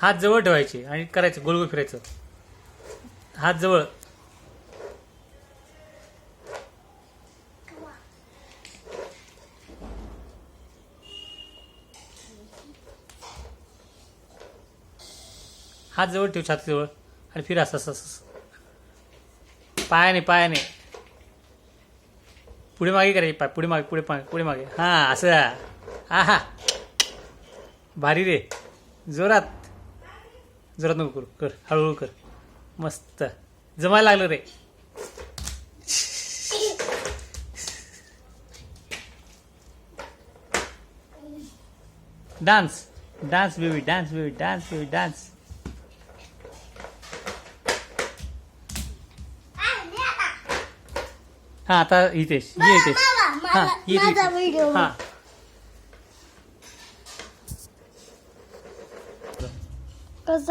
हात जवळ ठेवायचे आणि करायचं गोल गोल फिरायचं. हात जवळ. हात जवळ ठेव छातीजवळ आणि फिर असं असं असं. पायाने पायाने पुढे मागे करायचे. पाय पुढे मागे पुढे मागे पुढे मागे. हां असं. आहा भारी रे. जोरात जोरात नको करू. कर हळूहळू कर. मस्त जमायला लागलं रे. Dance dance baby dance baby dance baby dance. हा आता इथेच ये इथेच. हा माझा व्हिडिओ हा कसा